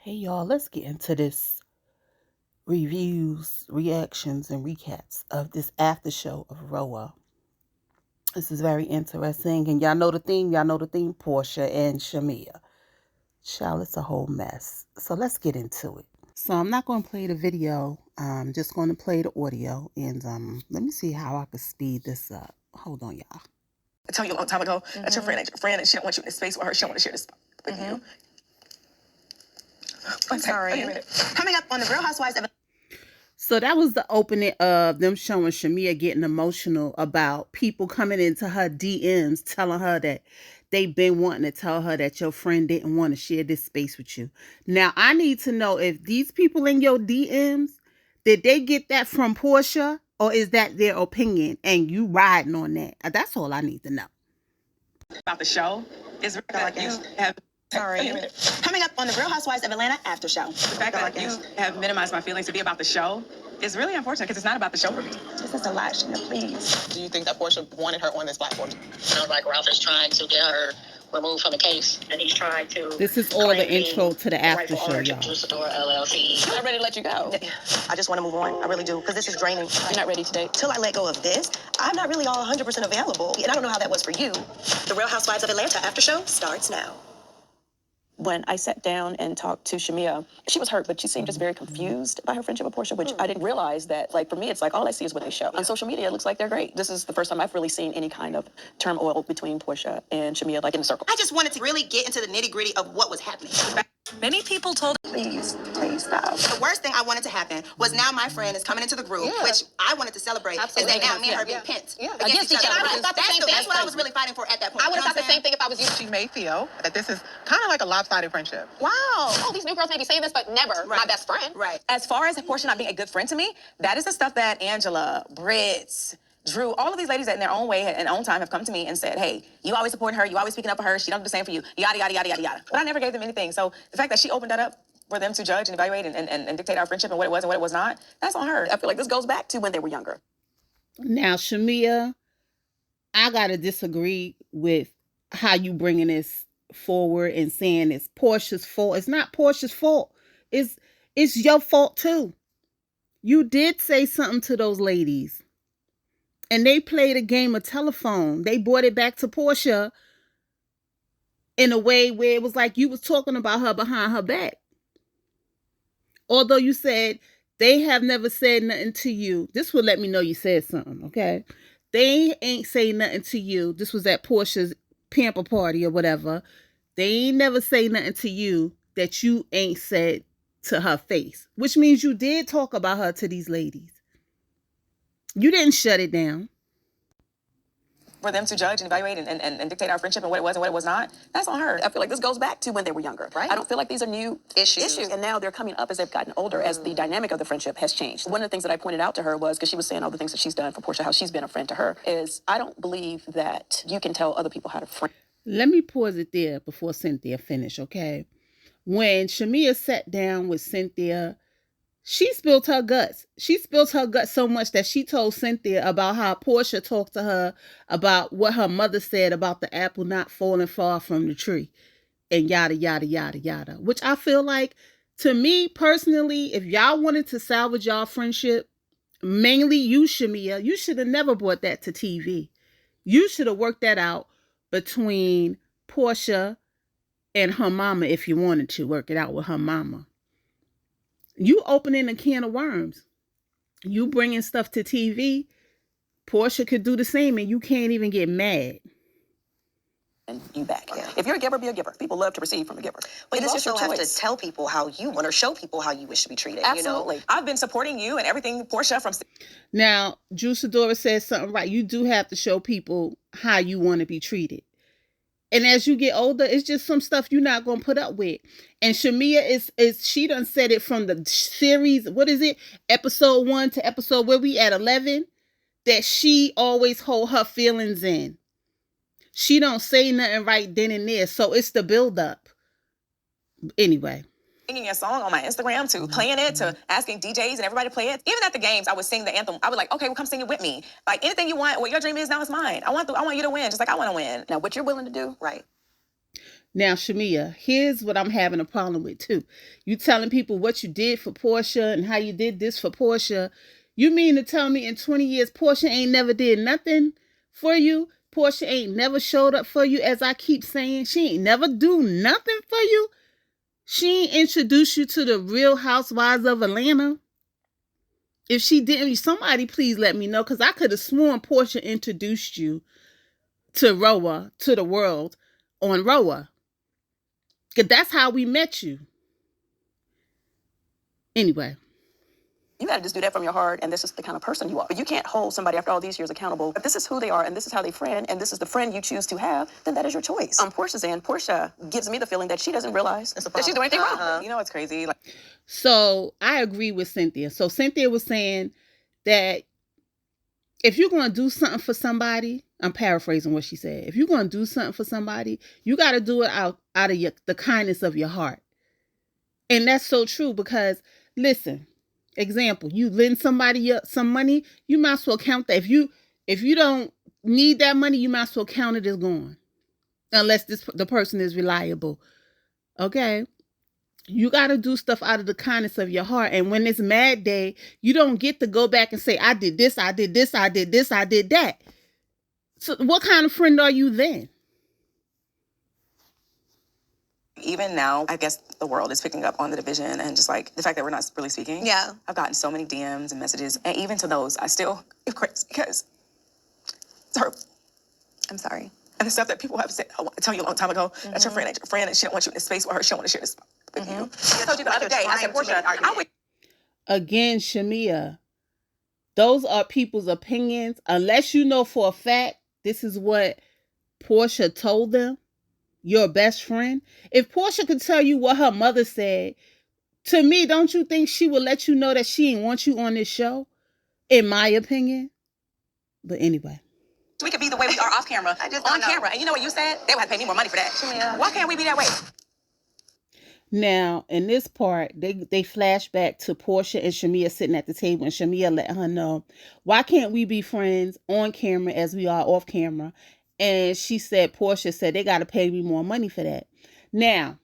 Hey y'all, let's get into this reviews, reactions, and recaps of this after show of Roa. This is very interesting, and y'all know the theme. Portia and Shamia. Child, it's a whole mess. So let's get into it. So I'm not going to play the video. I'm just going to play the audio, and let me see how I can speed this up. Hold on, y'all. I told you a long time ago that your friend ain't your friend, and she don't want you in this space with her. She don't want to share this spot with you. I'm sorry. Coming up on the Real Housewives of So that was the opening of them showing Shamia getting emotional about people coming into her DMs telling her that they've been wanting to tell her that your friend didn't want to share this space with you. Now, I need to know if these people in your DMs, did they get that from Portia or is that their opinion and you riding on that? That's all I need to know. About the show is that you have. Sorry. Coming up on the Real Housewives of Atlanta after show. The fact that you have minimized my feelings to be about the show is really unfortunate because it's not about the show for me. This is a lot, Shamia, please. Do you think that Portia wanted her on this platform? Sounds like Ralph is trying to get her removed from the case, and he's trying to. This is all the intro to the after show, y'all. LLC. I'm not ready to let you go. I just want to move on. I really do, because this is draining. You're not ready to date. Till I let go of this, I'm not really all 100% available, and I don't know how that was for you. The Real Housewives of Atlanta after show starts now. When I sat down and talked to Shamia, she was hurt, but she seemed just very confused by her friendship with Portia, which I didn't realize that, like, for me, it's like all I see is what they show. On social media, it looks like they're great. This is the first time I've really seen any kind of turmoil between Portia and Shamia, like in the circle. I just wanted to really get into the nitty-gritty of what was happening. Many people told. Please stop. The worst thing I wanted to happen was now my friend is coming into the group, which I wanted to celebrate. Absolutely. Is that now me and her being pent Against each other. Right. That's what I was really fighting for at that point. I would have thought the same thing if I was you. She may feel that this is kind of like a lopsided friendship. Wow. Oh, these new girls may be saying this, but never my best friend. Right. As far as Portia not being a good friend to me, that is the stuff that Angela, Britt, Drew, all of these ladies that in their own way and own time have come to me and said, hey, you always supporting her, you always speaking up for her, she don't do the same for you, yada, yada, yada, yada, yada. But I never gave them anything. So the fact that she opened that up for them to judge and evaluate and dictate our friendship and what it was and what it was not, that's on her. I feel like this goes back to when they were younger. Now, Shamia, I got to disagree with how you bringing this forward and saying it's Portia's fault. It's not Portia's fault. It's your fault too. You did say something to those ladies. And they played a game of telephone. They brought it back to Portia in a way where it was like you was talking about her behind her back. Although you said they have never said nothing to you. This would let me know you said something, okay? They ain't say nothing to you. This was at Portia's pamper party or whatever. They ain't never say nothing to you that you ain't said to her face. Which means you did talk about her to these ladies. You didn't shut it down. For them to judge and evaluate and dictate our friendship and what it was and what it was not, that's on her. I feel like this goes back to when they were younger, right? I don't feel like these are new issues. And now they're coming up as they've gotten older, as the dynamic of the friendship has changed. One of the things that I pointed out to her was, because she was saying all the things that she's done for Portia, how she's been a friend to her, is I don't believe that you can tell other people how to friend. Let me pause it there before Cynthia finish, okay? When Shamia sat down with Cynthia, she spilled her guts. She spilled her guts so much that she told Cynthia about how Portia talked to her about what her mother said about the apple not falling far from the tree and yada, yada, yada, yada. Which I feel like, to me personally, if y'all wanted to salvage y'all friendship, mainly you, Shamia, you should have never brought that to TV. You should have worked that out between Portia and her mama if you wanted to work it out with her mama. You opening a can of worms. You bringing stuff to TV. Portia could do the same and you can't even get mad. And you back. Yeah. If you're a giver, be a giver. People love to receive from a giver. But you it's also just your have choice. to tell people how you want or show people how you wish to be treated. Absolutely. You know? I've been supporting you and everything, Portia, from. Now, Juicidora says something right. You do have to show people how you want to be treated. And as you get older, it's just some stuff you're not going to put up with. And Shamia is she done said it from the series, what is it? Episode 1 to episode, where we at 11, that she always hold her feelings in. She don't say nothing right then and there. So it's the build up. Anyway. Singing a song on my Instagram, to playing it, to asking DJs and everybody to play it. Even at the games, I would sing the anthem. I would like, okay, well, come sing it with me. Like, anything you want, what your dream is now is mine. I want you to win, just like I want to win. Now, what you're willing to do, Right. Now, Shamia, here's what I'm having a problem with too. You telling people what you did for Portia and how you did this for Portia. You mean to tell me in 20 years Portia ain't never did nothing for you? Portia ain't never showed up for you, as I keep saying. She ain't never do nothing for you. She ain't introduced you to the Real Housewives of Atlanta. If she didn't, somebody please let me know, because I could have sworn Portia introduced you to Roa, to the world on Roa. Because that's how we met you. Anyway. You got to just do that from your heart, and this is the kind of person you are. But you can't hold somebody after all these years accountable. If this is who they are, and this is how they friend, and this is the friend you choose to have, then that is your choice. On Portia's end, Portia gives me the feeling that she doesn't realize that she's doing anything wrong. You know what's crazy? Like, so I agree with Cynthia. So Cynthia was saying that if you're going to do something for somebody, I'm paraphrasing what she said. If you're going to do something for somebody, you got to do it out of the kindness of your heart. And that's so true, because listen, example, you lend somebody some money, you might as well count that. If you don't need that money, you might as well count it as gone. Unless the person is reliable. Okay? You got to do stuff out of the kindness of your heart. And when it's mad day, you don't get to go back and say, I did this, I did this, I did this, I did that. So what kind of friend are you then? even now, I guess the world is picking up on the division and just like the fact that we're not really speaking. Yeah. I've gotten so many DMs and messages, and even to those, I still give credit because it's her. I'm sorry. And the stuff that people have said, I want to tell you a long time ago, that's your friend, ain't your friend, and she don't want you in this space with her. She don't want to share this spot with you. I told you the other day, I said, Portia, I would. Again, Shamia, those are people's opinions. Unless you know for a fact this is what Portia told them, your best friend. If Portia could tell you what her mother said, to me, don't you think she would let you know that she didn't want you on this show? In my opinion. But anyway. We could be the way we are off camera, on camera. And you know what you said? They would have to pay me more money for that. Why can't we be that way? Now, in this part, they flash back to Portia and Shamia sitting at the table, and Shamia let her know, why can't we be friends on camera as we are off camera? And she said, Portia said, they got to pay me more money for that. Now,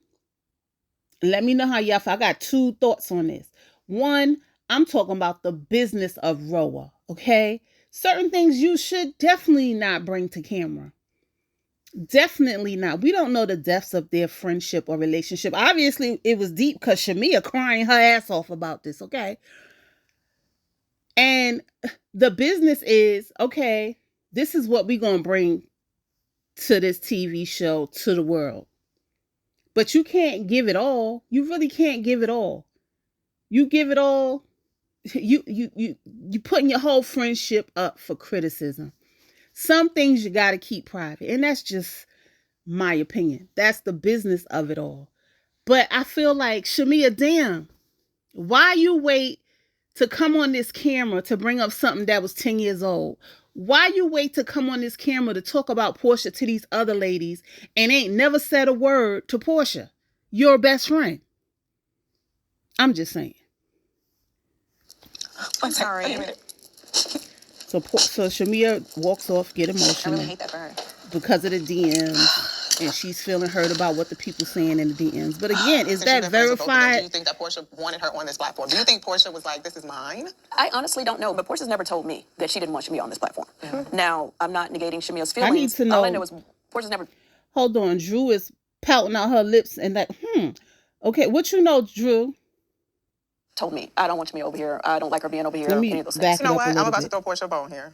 let me know how y'all feel. I got two thoughts on this. One, I'm talking about the business of Roa, okay? Certain things you should definitely not bring to camera. Definitely not. We don't know the depths of their friendship or relationship. Obviously, it was deep because Shamia crying her ass off about this, okay? And the business is, okay, this is what we're going to bring to this TV show, to the world. But you can't give it all. You really can't give it all. You give it all, you putting your whole friendship up for criticism. Some things you got to keep private, and that's just my opinion. That's the business of it all. But I feel like, Shamia, damn, why you wait to come on this camera to bring up something that was 10 years old? Why you wait to come on this camera to talk about Portia to these other ladies and ain't never said a word to Portia, your best friend? I'm just saying. I'm sorry. So Shamia walks off, get emotional. I really hate that for her. Because of the DMs, and she's feeling hurt about what the people saying in the DMs. But again, is that verified? Do you think that Portia wanted her on this platform? Do you think Portia was like, this is mine? I honestly don't know, but Portia's never told me that she didn't want Shamia on this platform. Now, I'm not negating Shamia's feelings. I need to know. All I know is Portia's never... Hold on, Drew is pouting out her lips and like, Okay, what you know, Drew? Told me, I don't want Shamia over here. I don't like her being over here. Let me any of those back things. You know it up what? a I'm little about to bit. throw Portia a bone here.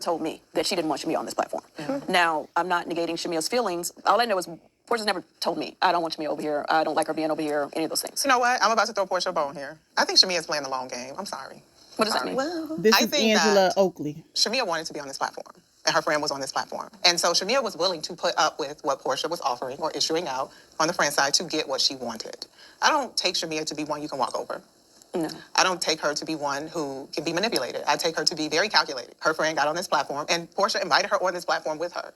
Told me that she didn't want Shamia on this platform. Now, I'm not negating Shamia's feelings. All I know is Portia's never told me, I don't want Shamia over here. I don't like her being over here. Any of those things. You know what? I'm about to throw Portia a bone here. I think Shamia's playing the long game. I'm sorry. What does that mean? Well, This I is think Angela that- Oakley. Shamia wanted to be on this platform, and her friend was on this platform. And so Shamia was willing to put up with what Portia was offering or issuing out on the friend side to get what she wanted. I don't take Shamia to be one you can walk over. No. I don't take her to be one who can be manipulated. I take her to be very calculated. Her friend got on this platform, and Portia invited her on this platform with her.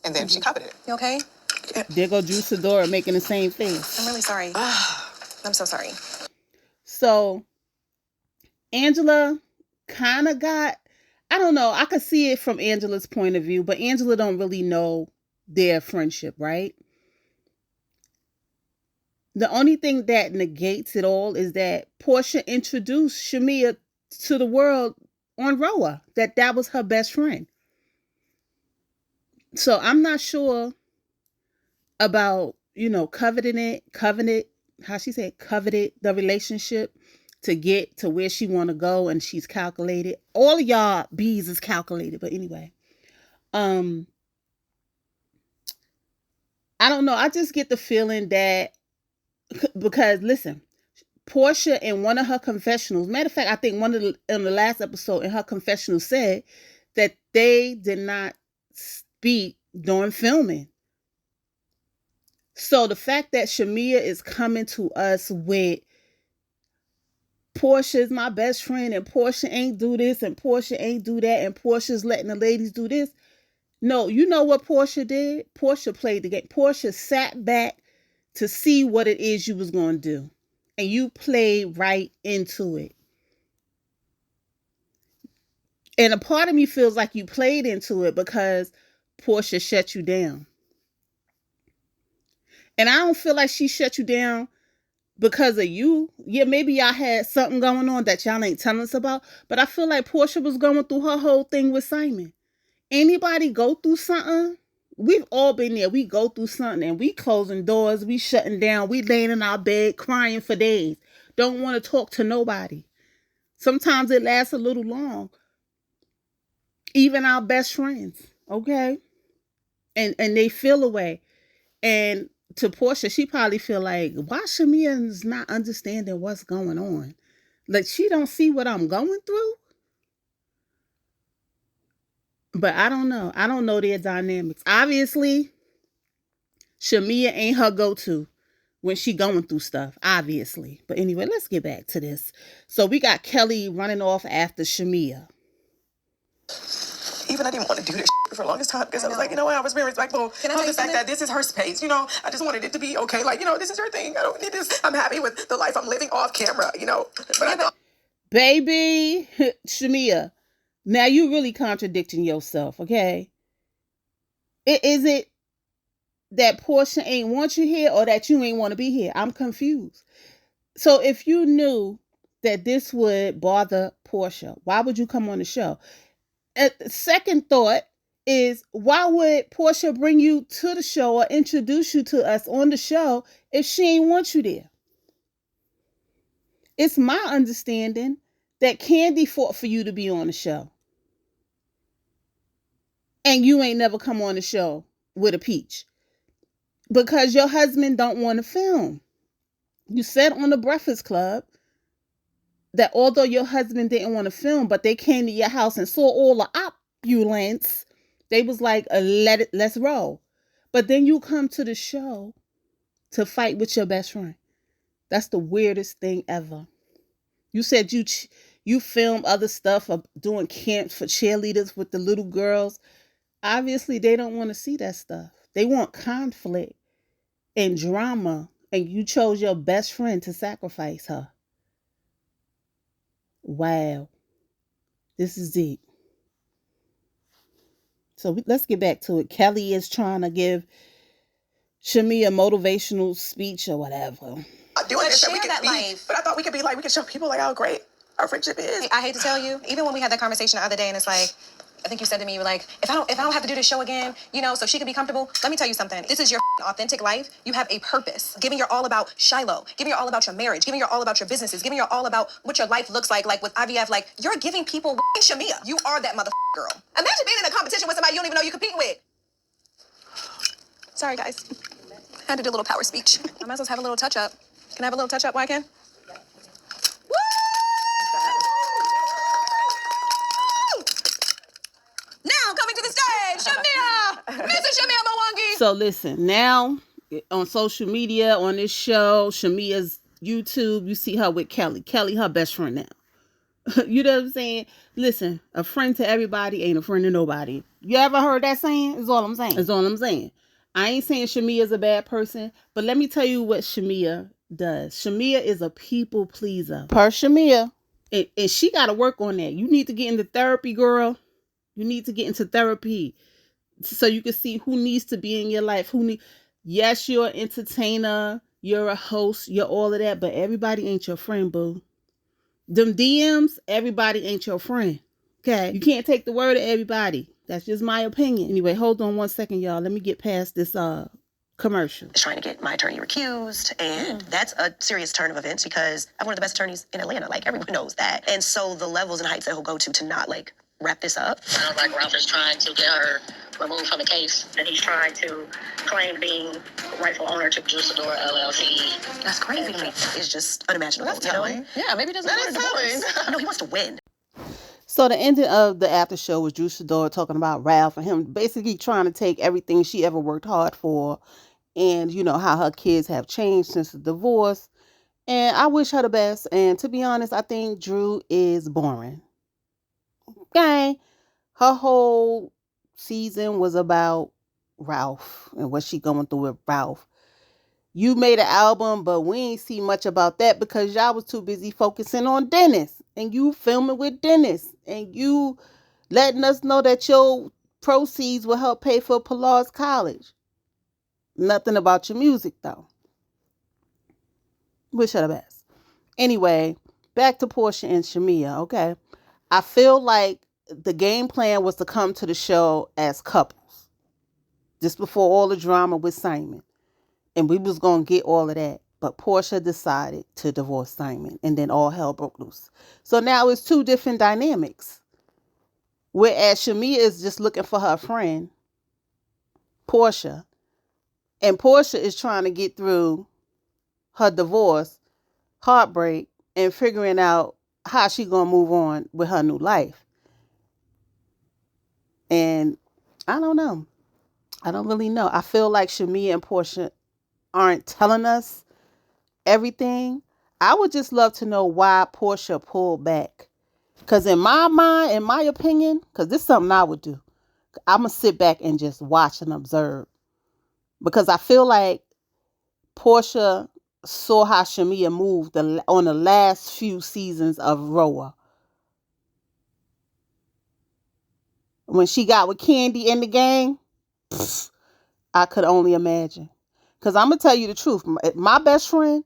And then she coveted it. you okay? There go Drew Sidora making the same face. I'm really sorry. I'm so sorry. So Angela kind of got, I don't know, I could see it from Angela's point of view, but Angela don't really know their friendship, right? The only thing that negates it all is that Portia introduced Shamia to the world on Roa, that was her best friend. So I'm not sure about, covenant, how she said coveted the relationship to get to where she want to go, and she's calculated. All of y'all bees is calculated, but anyway. I don't know. I just get the feeling that because listen, Portia in one of her confessionals, matter of fact, I think in the last episode in her confessional said that they did not speak during filming. So the fact that Shamia is coming to us with Portia is my best friend and Portia ain't do this and Portia ain't do that and Portia's letting the ladies do this. No, you know what Portia did? Portia played the game. Portia sat back to see what it is you was going to do. And you played right into it. And a part of me feels like you played into it because Portia shut you down. And I don't feel like she shut you down because of you. Yeah, maybe y'all had something going on that y'all ain't telling us about. But I feel like Portia was going through her whole thing with Simon. Anybody go through something? We've all been there. We go through something and we closing doors. We shutting down. We laying in our bed crying for days. Don't want to talk to nobody. Sometimes it lasts a little long. Even our best friends, okay? And they feel away. And to Portia, she probably feel like, why Shamia's not understanding what's going on? Like, she don't see what I'm going through? But I don't know. I don't know their dynamics. Obviously, Shamia ain't her go-to when she going through stuff, obviously. But anyway, let's get back to this. So we got Kelly running off after Shamia. Even I didn't want to do this for the longest time because I was like, you know what, I was very respectful of the fact that this is her space, I just wanted it to be okay, like, this is her thing, I don't need this, I'm happy with the life I'm living off camera, but I thought... Baby, Shamia, now you really contradicting yourself, okay? Is it that Portia ain't want you here or that you ain't want to be here? I'm confused. So if you knew that this would bother Portia, why would you come on the show? Second thought is, why would Portia bring you to the show or introduce you to us on the show if she ain't want you there? It's my understanding that Candy fought for you to be on the show. And you ain't never come on the show with a peach. Because your husband don't want to film. You said on the Breakfast Club that although your husband didn't want to film, but they came to your house and saw all the opulence, they was like, let's roll. But then you come to the show to fight with your best friend. That's the weirdest thing ever. You said you film other stuff of doing camps for cheerleaders with the little girls. Obviously, they don't want to see that stuff. They want conflict and drama, and you chose your best friend to sacrifice her. Wow. This is deep. So let's get back to it. Kelly is trying to give Shamia a motivational speech or whatever. Doing this, share that life. But I thought we could be like, we could show people like how great our friendship is. I hate to tell you, even when we had that conversation the other day, and it's like, I think you said to me, you were like, if I don't have to do this show again, so she could be comfortable. Let me tell you something. This is your authentic life. You have a purpose. Giving your all about Shiloh. Giving your all about your marriage. Giving your all about your businesses. Giving your all about what your life looks like with IVF. Like, you're giving people Shamia. You are that mother girl. Imagine being in a competition with somebody you don't even know you're competing with. Sorry, guys. I had to do a little power speech. I might as well have a little touch up. Can I have a little touch up while I can? Now coming to the stage, Shamia, Mrs. Shamia Mwangi. So listen, now on social media, on this show, Shamia's YouTube, you see her with Kelly. Kelly, her best friend now. You know what I'm saying? Listen, a friend to everybody ain't a friend to nobody. You ever heard that saying? That's all I'm saying. That's all I'm saying. I ain't saying Shamia's a bad person, but let me tell you what Shamia does. Shamia is a people pleaser. Per Shamia. And she got to work on that. You need to get into therapy, girl. You need to get into therapy so you can see who needs to be in your life. Yes, you're an entertainer. you're a host, you're all of that, but everybody ain't your friend, boo. Them DMs, everybody ain't your friend. Okay? You can't take the word of everybody. That's just my opinion. Anyway, hold on 1 second, y'all. Let me get past this commercial. Is trying to get my attorney recused, and that's a serious turn of events because I'm one of the best attorneys in Atlanta. Like, everyone knows that. And so the levels and heights that he'll go to not, like, wrap this up. Sounds like Ralph is trying to get her removed from the case, and he's trying to claim being rightful owner to Juicador LLC. That's crazy to me. It's just unimaginable. That's telling. Yeah, maybe he doesn't want a divorce. No, he wants to win. So the ending of the after show was Drew Shador talking about Ralph and him basically trying to take everything she ever worked hard for, and you know how her kids have changed since the divorce. And I wish her the best. And to be honest, I think Drew is boring. Okay, her whole season was about Ralph and what she going through with Ralph. You made an album, but we ain't see much about that because y'all was too busy focusing on Dennis and you filming with Dennis and you letting us know that your proceeds will help pay for Pilar's college. Nothing about your music though. Wish her the best. Anyway, back to Portia and Shamia, okay? I feel like the game plan was to come to the show as couples. Just before all the drama with Simon. And we was going to get all of that. But Portia decided to divorce Simon. And then all hell broke loose. So now it's two different dynamics. Whereas Shamia is just looking for her friend, Portia. And Portia is trying to get through her divorce, heartbreak, and figuring out how she going to move on with her new life. And I don't know. I don't really know. I feel like Shamia and Portia aren't telling us everything. I would just love to know why Portia pulled back. Because in my mind, in my opinion, because this is something I would do, I'm going to sit back and just watch and observe. Because I feel like Portia saw how Shamia moved on the last few seasons of Roa. When she got with Candy in the gang, I could only imagine. Because I'm going to tell you the truth. My best friend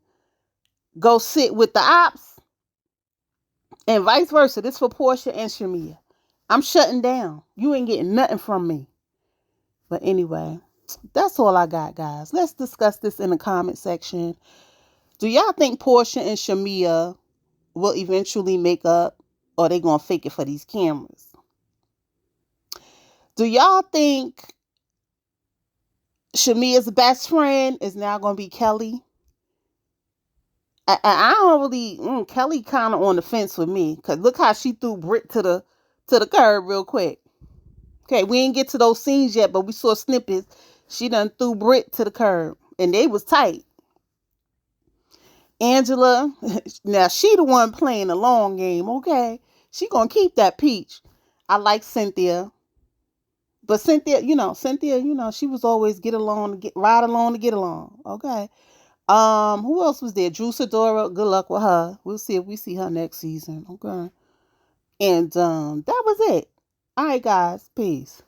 go sit with the ops and vice versa. This for Portia and Shamia. I'm shutting down. You ain't getting nothing from me. But anyway, that's all I got, guys. Let's discuss this in the comment section. Do y'all think Portia and Shamia will eventually make up, or they gonna fake it for these cameras? Do y'all think Shamia's best friend is now gonna be Kelly? I don't really. Kelly kind of on the fence with me, cause look how she threw Britt to the curb real quick. Okay, we ain't get to those scenes yet, but we saw snippets. She done threw Britt to the curb, and they was tight. Angela, now she the one playing the long game, okay? She gonna keep that peach. I like Cynthia. But Cynthia, she was always ride along to get along. Okay. Who else was there? Drew Sidora, good luck with her. We'll see if we see her next season. Okay. And that was it. All right, guys. Peace.